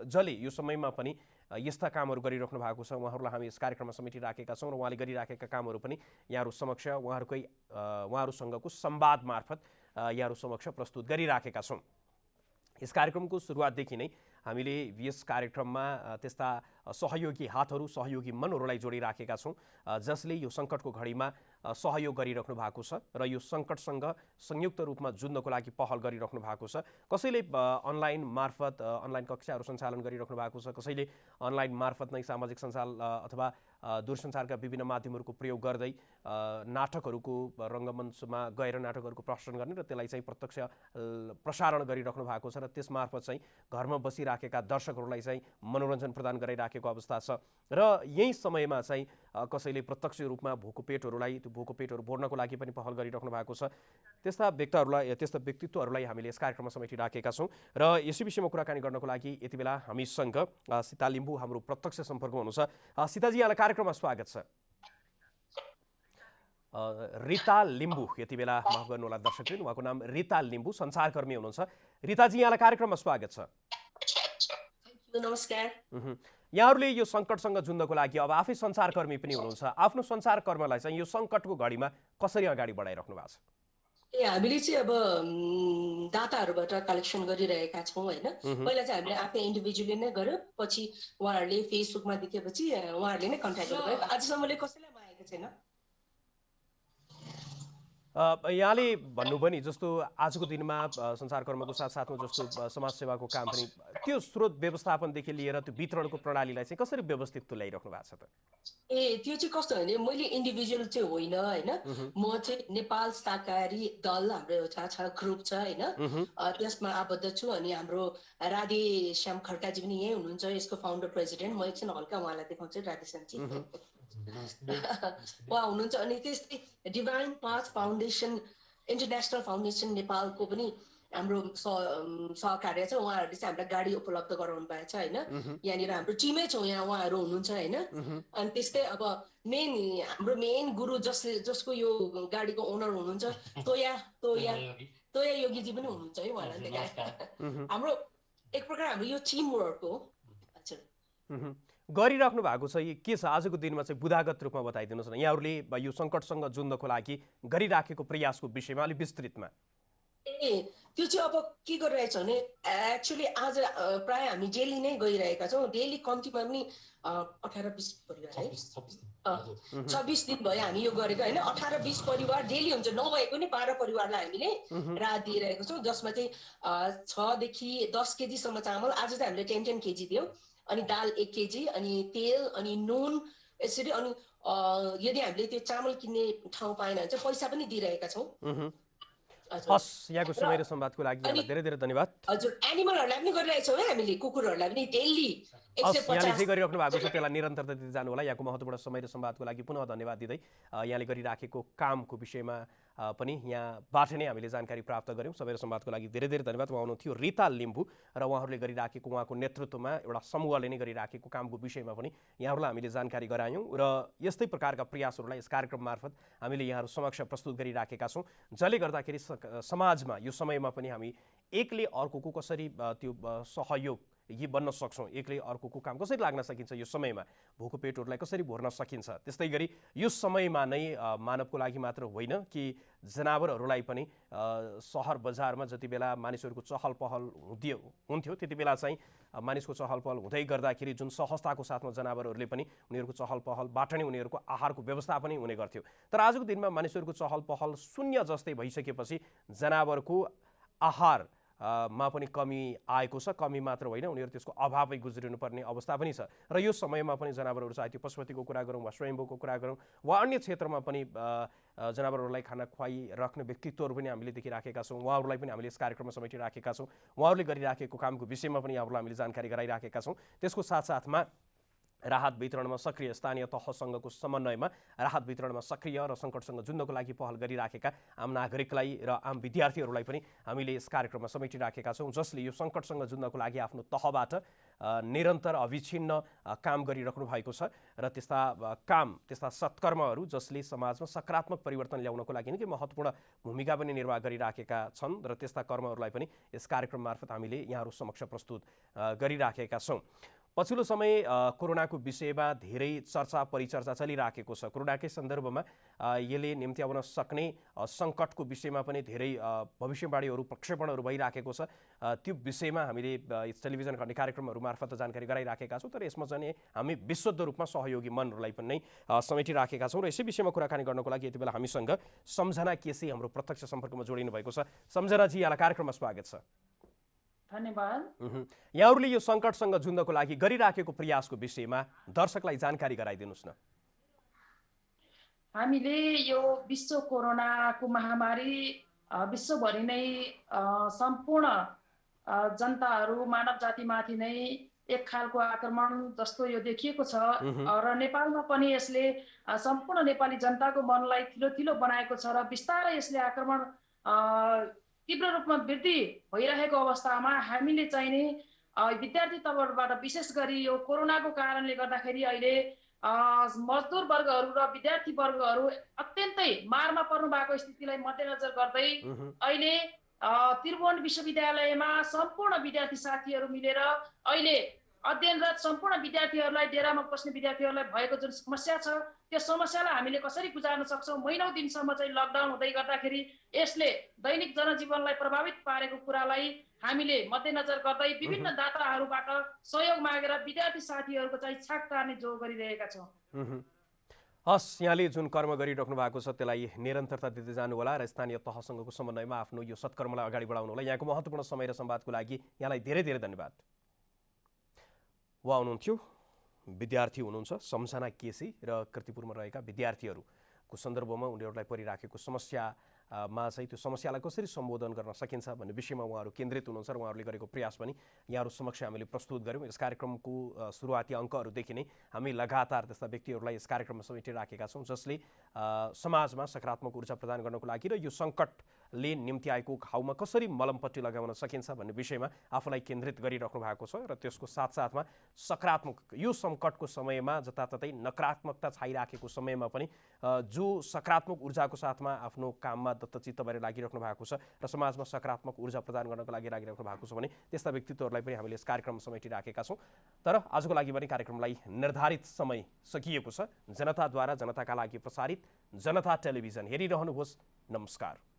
जसले यो समयमा पनि यस्ता कामहरू गरिराख्नु भएको छ उहाँहरूलाई हामी यस कार्यक्रममा समेटिराखेका छौँ र उहाँले गरिराखेका कामहरू पनि यहाँहरू समक्ष उहाँहरूसँगको संवाद मार्फत यहाँहरू समक्ष प्रस्तुत गरिराखेका छौँ। यस कार्यक्रमको सुरुवातदेखि नै हामीले यस कार्यक्रममा त्यस्ता सहयोगी हातहरू सहयोगी मनहरूलाई जोडिराखेका छौँ जसले यो सङ्कटको घडीमा सहयोग गरिराख्नु भएको छ र यो सङ्कटसँग संयुक्त रूपमा जुझ्नको लागि पहल गरिराख्नु भएको छ। कसैले अनलाइन मार्फत अनलाइन कक्षाहरू सञ्चालन गरिराख्नु भएको छ, कसैले अनलाइन मार्फत नै सामाजिक सञ्जाल अथवा दूरसञ्चारका विभिन्न माध्यमहरूको प्रयोग गर्दै नाटकहरूको रङ्गमञ्चमा गएर नाटकहरूको प्रदर्शन गर्ने र त्यसलाई चाहिँ प्रत्यक्ष प्रसारण गरिराख्नु भएको छ र त्यसमार्फत चाहिँ घरमा बसिराखेका दर्शकहरूलाई चाहिँ मनोरञ्जन प्रदान गराइराखेको अवस्था छ। र यही समयमा चाहिँ कसैले प्रत्यक्ष रूपमा भोको पेटहरूलाई त्यो भोको पेटहरू भर्नको लागि पनि पहल गरिराख्नु भएको छ। त्यस्ता व्यक्तित्वहरूलाई हामीले यस कार्यक्रममा समेटिराखेका छौँ र यसै विषयमा कुराकानी गर्नको लागि यति बेला हामीसँग सीता लिम्बू हाम्रो प्रत्यक्ष सम्पर्कमा हुनुहुन्छ। सीताजी, यहाँलाई कार्यक्रममा स्वागत छ। रिता लिम्बू यति बेला, माफ गर्नुहोला दर्शकवृन्द, उहाँको नाम रिता लिम्बू, सञ्चारकर्मी हुनुहुन्छ। रिताजी, यहाँलाई कार्यक्रममा स्वागत छ। नमस्कार। यहाँहरूले यो सङ्कटसँग जुझ्नको लागि अब आफै सञ्चारकर्मी पनि हुनुहुन्छ, आफ्नो सञ्चारकर्मलाई चाहिँ यो सङ्कटको घडीमा कसरी अगाडि बढाइराख्नु भएको छ? हामीले चाहिँ अब दाताहरूबाट कलेक्सन गरिरहेका छौँ होइन। पहिला चाहिँ हामीले आफै इन्डिभिजुअली नै गर्यो, पछि उहाँहरूले फेसबुकमा देखेपछि उहाँहरूले नै कन्ट्याक्ट गर्नुभयो। आजसम्मले कसैलाई मागेको छैन। यहाँले भन्नुभयो नि जस्तो आजको दिनमा सञ्चारकर्मको साथसाथमा जस्तो समाजसेवाको काम पनि त्यो स्रोत व्यवस्थापनदेखि लिएर त्यो वितरणको प्रणालीलाई चाहिँ कसरी व्यवस्थित तुल्याइराख्नु भएको छ त? त्यो चाहिँ कस्तो भने मैले इन्डिभिजुअल चाहिँ होइन होइन, म चाहिँ नेपाल शाकाहारी दल हाम्रो एउटा छ ग्रुप छ होइन, त्यसमा आबद्ध छु। अनि हाम्रो राधे श्याम खड्काजी पनि यहीँ हुनुहुन्छ, यसको फाउन्डर प्रेसिडेन्ट। म एकछिन हल्का उहाँलाई देखाउँछु, राधे श्यामजी उहाँ हुनुहुन्छ। अनि त्यस्तै divine path foundation international foundation नेपालको पनि हाम्रो सहकार्य छ। उहाँहरूले चाहिँ हामीलाई गाडी उपलब्ध गराउनु भएको छ होइन। यहाँनिर हाम्रो टिमै छौँ, यहाँ उहाँहरू हुनुहुन्छ होइन। अनि त्यस्तै अब हाम्रो मेन गुरु जसको यो गाडीको ओनर हुनुहुन्छ तोया योगीजी पनि हुनुहुन्छ है। उहाँलाई हाम्रो एक प्रकार हाम्रो यो टिम वर्क हो। हजुर, गरिराख्नु भएको छ के छ आजको दिनमा चाहिँ बुदागत रूपमा बताइदिनुहोस् न, यहाँहरूले यो सङ्कटसँग जुझ्नको लागि गरिराखेको प्रयासको विषयमा अलिक विस्तृतमा। त्यो चाहिँ अब के गरिरहेछ भने एक्चुअली आज प्राय हामी डेली नै गइरहेका छौँ। डेली कम्तीमा पनि 18-20 परिवार है, 26 दिन भयो हामी यो गरेको होइन। 18-20 परिवार डेली हुन्छ, नभएको नि 12 परिवारलाई हामीले राहत दिइरहेको छौँ, जसमा चाहिँ 6 देखि 10 केजीसम्म चामल। आज चाहिँ हामीले 10 केजी दियौँ। अनि दाल 1 केजी, अनि तेल, अनि नुन, यसरी। अनि यदि हामीले त्यो चामल किन्ने ठाउँ पाएन भने चाहिँ पैसा पनि दिइरहेका छौँ। हस्, यहाँको समय र संवादको लागि यहाँलाई धेरै धेरै धन्यवाद। हजुर, एनिमलहरूलाई पनि गरिरहेको छौँ है हामीले, कुकुरहरूलाई पनि डेली 150। यहाँले जे गरिराख्नु भएको छ त्यसलाई निरन्तरता दिँदै जानु होला। यहाँको महत्त्वपूर्ण समय र संवादको लागि पुनः धन्यवाद दिँदै यहाँले गरिराखेको कामको विषयमा पनि यहाँबाट नै हामीले जानकारी प्राप्त गऱ्यौँ। समय र संवादको लागि धेरै धेरै धन्यवाद। उहाँ हुनुहुन्थ्यो रिता लिम्बू र उहाँहरूले गरिराखेको उहाँको नेतृत्वमा एउटा समूहले नै गरिराखेको कामको विषयमा पनि यहाँहरूलाई हामीले जानकारी गरायौँ र यस्तै प्रकारका प्रयासहरूलाई यस कार्यक्रम मार्फत हामीले यहाँहरू समक्ष प्रस्तुत गरिराखेका छौँ, जसले गर्दाखेरि समाजमा यो समयमा पनि हामी एकले अर्कोको कसरी त्यो सहयोग यी बन्न सक्छौँ, एकले अर्कोको काम कसरी लाग्न सकिन्छ, यो समयमा भोको पेटहरूलाई कसरी भर्न सकिन्छ। त्यस्तै गरी यो समयमा नै मानवको लागि मात्र होइन कि जनावरहरूलाई पनि सहर बजारमा जति बेला मानिसहरूको चहल पहल हुन्थ्यो त्यति बेला चाहिँ मानिसको चहल पहल हुँदै गर्दाखेरि जुन सहजताको साथमा जनावरहरूले पनि उनीहरूको चहल पहलबाट नै उनीहरूको आहारको व्यवस्था पनि हुने गर्थ्यो। तर आजको दिनमा मानिसहरूको चहल पहल शून्य जस्तै भइसकेपछि जनावरको आहार मा पनि कमी आएको छ। कमी मात्र होइन, उनीहरू त्यसको अभावै गुज्रिनुपर्ने अवस्था पनि छ। र यो समयमा पनि जनावरहरू चाहे त्यो पशुपतिको कुरा गरौँ वा स्वयम्भूको कुरा गरौँ वा अन्य क्षेत्रमा पनि जनावरहरूलाई खाना खुवाइराख्ने व्यक्तित्वहरू पनि हामीले देखिराखेका छौँ। उहाँहरूलाई पनि हामीले यस कार्यक्रममा समेटिराखेका छौँ। उहाँहरूले गरिराखेको कामको विषयमा पनि यहाँहरूलाई हामीले जानकारी गराइराखेका छौँ। त्यसको साथसाथमा राहत वितरणमा सक्रिय स्थानीय तहसँगको समन्वयमा राहत वितरणमा सक्रिय र सङ्कटसँग जुझ्नको लागि पहल गरिराखेका आम नागरिकलाई र आम विद्यार्थीहरूलाई पनि हामीले यस कार्यक्रममा समेटिराखेका छौँ, जसले यो सङ्कटसँग जुझ्नको लागि आफ्नो तहबाट निरन्तर अविच्छिन्न काम गरिराख्नु भएको छ र त्यस्ता सत्कर्महरू जसले समाजमा सकारात्मक परिवर्तन ल्याउनको लागि निकै महत्त्वपूर्ण भूमिका पनि निर्वाह गरिराखेका छन् र त्यस्ता कर्महरूलाई पनि यस कार्यक्रम मार्फत हामीले यहाँहरू समक्ष प्रस्तुत गरिराखेका छौँ। पछिल्लो समय कोरोनाको विषयमा धेरै चर्चा परिचर्चा चलिराखेको छ। कोरोनाकै सन्दर्भमा यसले निम्त्याउन सक्ने सङ्कटको विषयमा पनि धेरै भविष्यवाणीहरू प्रक्षेपणहरू भइराखेको छ। त्यो विषयमा हामीले टेलिभिजन गर्ने कार्यक्रमहरू मार्फत जानकारी गराइराखेका छौँ, तर यसमा चाहिँ हामी विशुद्ध रूपमा सहयोगी मनहरूलाई पनि समेटिराखेका छौँ र यसै विषयमा कुराकानी गर्नको लागि यति बेला हामीसँग सम्झना केसी हाम्रो प्रत्यक्ष सम्पर्कमा जोडिनु भएको छ। सम्झनाजी, यहाँलाई कार्यक्रममा स्वागत छ। धन्यवाद। यहाँहरूले यो सङ्कटसँग जुझ्नको लागि गरिराखेको प्रयासको विषयमा दर्शकलाई जानकारी गराइदिनुहोस् न। हामीले यो विश्व कोरोनाको महामारी विश्वभरि नै सम्पूर्ण जनताहरू मानव जातिमाथि नै एक खालको आक्रमण जस्तो यो देखिएको छ र नेपालमा पनि यसले सम्पूर्ण नेपाली जनताको मनलाई थिलो बनाएको छ र बिस्तारै यसले आक्रमण तीव्र रूपमा वृद्धि भइरहेको अवस्थामा हामीले चाहिँ नि विद्यार्थी तवरबाट विशेष गरी यो कोरोनाको कारणले गर्दाखेरि अहिले मजदुर वर्गहरू र विद्यार्थी वर्गहरू अत्यन्तै मारमा पर्नु भएको स्थितिलाई मध्यनजर गर्दै अहिले त्रिभुवन विश्वविद्यालयमा सम्पूर्ण विद्यार्थी साथीहरू मिलेर अहिले अध्ययनरत सम्पूर्ण विद्यार्थीहरूलाई डेरामा बस्ने विद्यार्थीहरूलाई भएको जुन समस्या छ त्यो समस्यालाई हामीले कसरी गुजार्न सक्छौँ। महिनौँ दिनसम्म चाहिँ लकडाउन हुँदै गर्दाखेरि यसले दैनिक जनजीवनलाई प्रभावित पारेको कुरालाई हामीले मध्यनजर गर्दै विभिन्न दाताहरूबाट सहयोग मागेर विद्यार्थी साथीहरूको चाहिँ छाक टार्ने जो गरिरहेका छौँ। हस्, यहाँले जुन कर्म गरिराख्नु भएको छ त्यसलाई निरन्तरता दिँदै जानु होला र स्थानीय तहसँगको समन्वयमा आफ्नो यो सत्कर्मलाई अगाडि बढाउनु होला। यहाँको महत्त्वपूर्ण समय र संवादको लागि यहाँलाई धेरै धेरै धन्यवाद। उहाँ हुनुहुन्थ्यो, विद्यार्थी हुनुहुन्छ सम्झना केसी र कीर्तिपुरमा रहेका विद्यार्थीहरूको सन्दर्भमा उनीहरूलाई परिराखेको समस्यामा चाहिँ त्यो समस्यालाई कसरी सम्बोधन गर्न सकिन्छ भन्ने विषयमा उहाँहरू केन्द्रित हुनुहुन्छ र उहाँहरूले गरेको प्रयास पनि यहाँहरू समक्ष हामीले प्रस्तुत गऱ्यौँ। यस कार्यक्रमको सुरुवाती अङ्कहरूदेखि नै हामी लगातार त्यस्ता व्यक्तिहरूलाई यस कार्यक्रममा समेटिराखेका छौँ जसले समाजमा सकारात्मक ऊर्जा प्रदान गर्नको लागि र यो सङ्कटले निम्ति आएको घाउमा कसरी मलमपट्टि लगाउन सकिन्छ भन्ने विषयमा आफूलाई केन्द्रित गरिराख्नु भएको छ र त्यसको साथसाथमा सकारात्मक यो सङ्कटको समयमा जताततै नकारात्मकता छाइराखेको समयमा पनि जो सकारात्मक ऊर्जाको साथमा आफ्नो काममा दत्तचित्त भएर लागिराख्नु भएको छ र समाजमा सकारात्मक ऊर्जा प्रदान गर्नको लागि लागिराख्नु भएको छ भने त्यस्ता व्यक्तित्वहरूलाई पनि हामीले यस कार्यक्रममा समेटिराखेका छौँ। तर आजको लागि पनि कार्यक्रमलाई निर्धारित समय सकिएको छ। जनताद्वारा जनताका लागि प्रसारित जनता टेलिभिजन हेरिरहनुहोस्। नमस्कार।